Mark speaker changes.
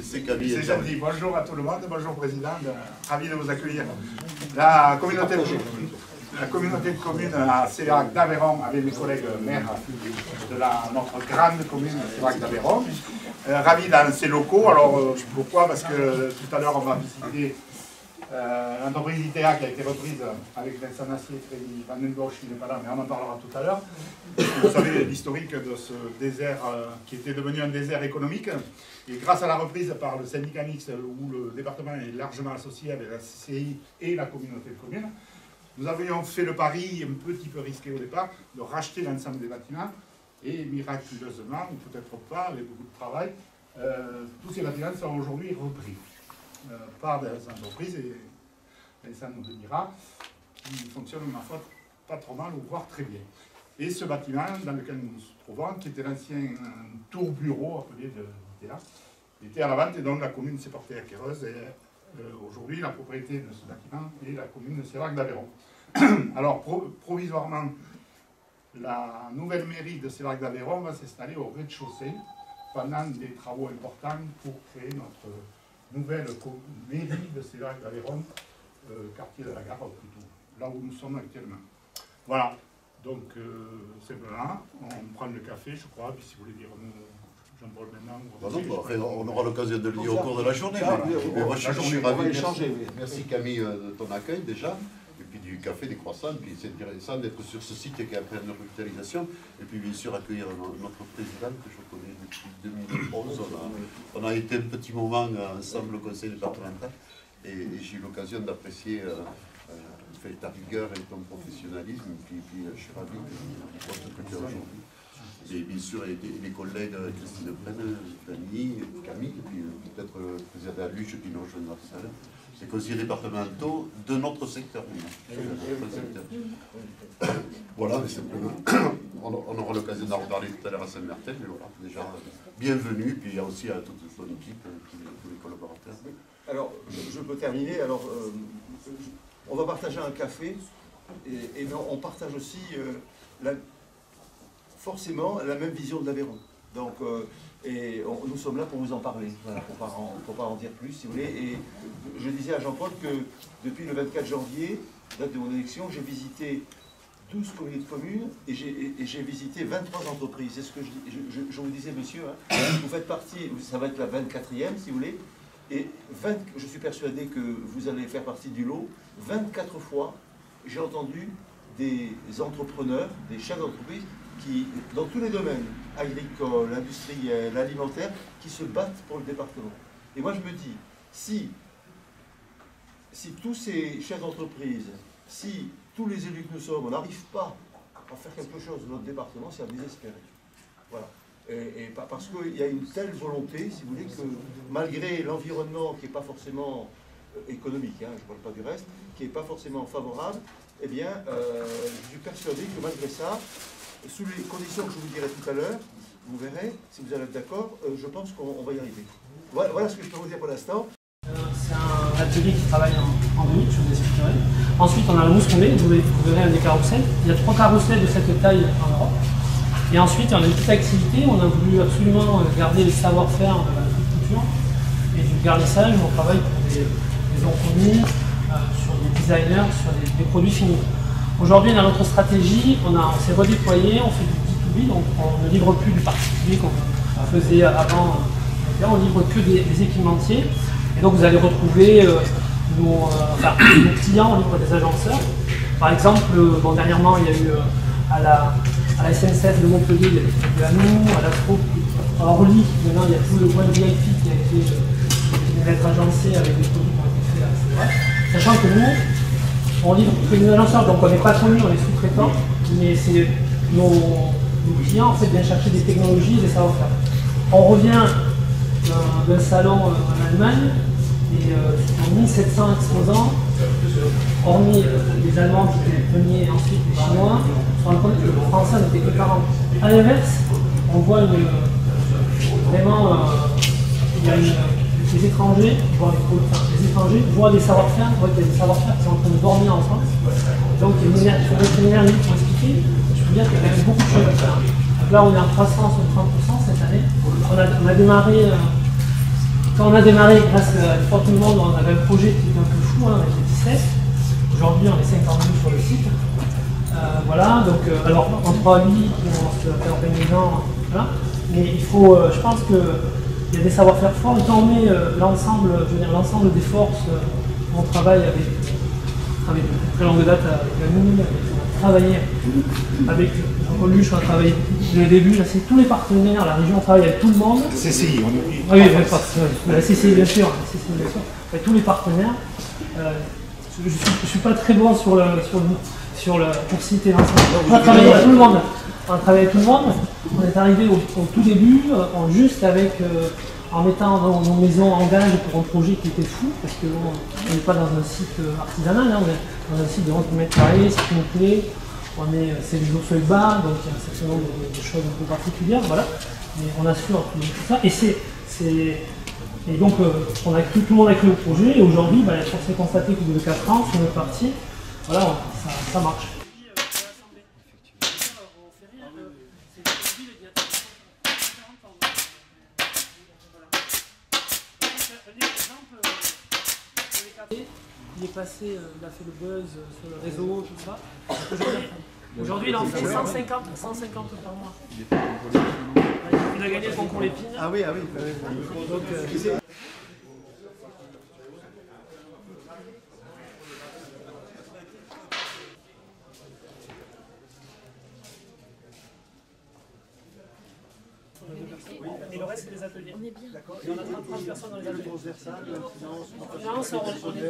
Speaker 1: C'est gentil. Bonjour à tout le monde, bonjour Président, ravi de vous accueillir. La communauté de communes à Sévérac d'Aveyron, avec mes collègues maires de notre grande commune Sévérac d'Aveyron. Ravi dans ces locaux. Alors pourquoi? Parce que tout à l'heure on va visiter l'entreprise ITEA qui a été reprise avec Vincent Nassier, Frédéric Van den Bosch, il n'est pas là, mais on en parlera tout à l'heure. Vous savez l'historique de ce désert qui était devenu un désert économique. Et grâce à la reprise par le syndicat mixte, où le département est largement associé avec la CCI et la communauté de communes, nous avions fait le pari, un petit peu risqué au départ, de racheter l'ensemble des bâtiments. Et miraculeusement, ou peut-être pas, avec beaucoup de travail, tous ces bâtiments sont aujourd'hui repris par des entreprises, et ça nous le dira, qui fonctionnent, ma foi, pas trop mal, ou voire très bien. Et ce bâtiment dans lequel nous nous trouvons, qui était l'ancien tour bureau appelé de l'ITEA, était à la vente, et donc la commune s'est portée acquéreuse, et aujourd'hui la propriété de ce bâtiment est la commune de Sévérac d'Aveyron. Alors provisoirement, la nouvelle mairie de Sévérac d'Aveyron va s'installer au rez-de-chaussée pendant des travaux importants pour créer notre nouvelle mairie de Sévérac d'Aveyron, quartier de la Gare plutôt, là où nous sommes actuellement. Voilà, donc simplement, on prend le café, je crois, puis si vous voulez dire Jean-Paul maintenant.
Speaker 2: On aura l'occasion de le dire au cours de la journée. Mais moi je suis ravi d'échanger. Merci Camille de ton accueil déjà. Et puis du café, des croissants, puis c'est intéressant d'être sur ce site qui est en pleine revitalisation, et puis bien sûr accueillir notre président que je connais depuis 2011. On a été un petit moment ensemble au conseil départemental, et j'ai eu l'occasion d'apprécier ta rigueur et ton professionnalisme, et puis je suis ravi de voir ce que tu as aujourd'hui. Et bien sûr les collègues Christine Prenne, Fanny, Camille, et puis peut-être le président Luche qui nous rejoindra tout à l'heure. Les conseillers départementaux de notre secteur. Voilà, mais simplement, on aura l'occasion d'en reparler tout à l'heure à Saint-Martin, mais voilà, déjà, bienvenue, puis il y a aussi à toute son équipe, tous les collaborateurs.
Speaker 3: Alors, je peux terminer, alors, on va partager un café, et on partage aussi, forcément, la même vision de l'Aveyron. Donc, nous sommes là pour vous en parler, voilà, pour pas en dire plus, si vous voulez. Et je disais à Jean-Paul que depuis le 24 janvier, date de mon élection, j'ai visité 12 communautés de communes et j'ai visité 23 entreprises. C'est ce que je vous disais, monsieur, hein, vous faites partie, ça va être la 24e, si vous voulez, et je suis persuadé que vous allez faire partie du lot. 24 fois, j'ai entendu des entrepreneurs, des chefs d'entreprise, qui, dans tous les domaines, agricoles, industriels, alimentaires, qui se battent pour le département. Et moi je me dis, si tous ces chefs d'entreprise, si tous les élus que nous sommes, on n'arrive pas à faire quelque chose de notre département, c'est à désespérer. Voilà. Et parce qu'il y a une telle volonté, si vous voulez, que malgré l'environnement qui n'est pas forcément économique, hein, je ne parle pas du reste, qui n'est pas forcément favorable, eh bien, je suis persuadé que malgré ça, sous les conditions que je vous dirai tout à l'heure, vous verrez, si vous allez être d'accord, je pense qu'on va y arriver. Voilà ce que je peux vous dire pour l'instant.
Speaker 4: C'est un atelier qui travaille en demi, je vous ai structuré. Ensuite, on a la mousse fondée, vous verrez un des carrousels. Il y a 3 carrousels de cette taille en Europe. Et ensuite, on a une petite activité, on a voulu absolument garder le savoir-faire de la culture et du garnissage. On travaille pour des entreprises, sur des designers, sur des produits finis. Aujourd'hui, dans notre stratégie, on s'est redéployé, on fait du B2B, donc on ne livre plus du particulier comme on faisait avant. On livre que des équipementiers. Et donc vous allez retrouver nos clients, on livre des agenceurs. Par exemple, dernièrement, il y a eu à la SNCF de Montpellier, il y a des trucs à nous, à la Trop, à Orly, maintenant il y a tout le point VIP qui va être agencé avec des produits qui ont été faits à CEA. Sachant que nous, on livre que des agenceurs, donc on n'est pas connu, on est sous-traitant, mais c'est nos clients en fait viennent chercher des technologies et des savoir-faire. On revient d'un salon en Allemagne et sur 1700 exposants, hormis les Allemands qui venaient ensuite les Chinois, on se rend compte que le français n'était que 40. A l'inverse, on voit vraiment les étrangers, les étrangers voient des savoir-faire, des savoir-faire qui sont en train de dormir en France. Donc il faut une énergie pour expliquer. Je peux dire qu'il y a quand même beaucoup de choses à faire. Donc là on est en croissance de 30% cette année. On a démarré quand on a démarré, grâce à l'effort de tout le monde, on avait un projet qui était un peu fou, hein, on était 17. Aujourd'hui, on est 52 sur le site. Voilà, donc, alors en 3-8, on se fait organisant, voilà. Mais il faut, je pense qu'il y a des savoir-faire forts. Et quand on met l'ensemble des forces, on travaille avec très longue date avec la MUNI, on a travaillé avec Coluche, on a travaillé dès le début, là, c'est tous les partenaires, la région travaille avec tout le monde.
Speaker 1: La CCI, on oublie.
Speaker 4: Ah oui, la CCI bien sûr, avec tous les partenaires. Je ne suis pas très bon pour citer l'ensemble. On a travaillé avec tout le monde. On est arrivé au tout début, juste avec, en mettant nos maisons en gage pour un projet qui était fou, parce qu'on n'est pas dans un site artisanal, hein, on est dans un site de 11 mètres carrés, c'est une clé, c'est des eaux seuil bas, donc il y a un certain nombre de choses un peu particulières, voilà. Mais on assure tout ça, et donc on a tout le monde a cru au projet, et aujourd'hui, on s'est constaté qu'au bout de 4 ans, sur notre partie, voilà, ça marche. Il est passé, il a fait le buzz sur le réseau, tout ça. Aujourd'hui, il en fait 150 par mois. Il a gagné le concours Lépine.
Speaker 3: Ah oui, ah oui.
Speaker 4: Donc, et le reste, c'est les ateliers. On est bien. D'accord. Et on a 30 personnes dans les ateliers. Finance, on est...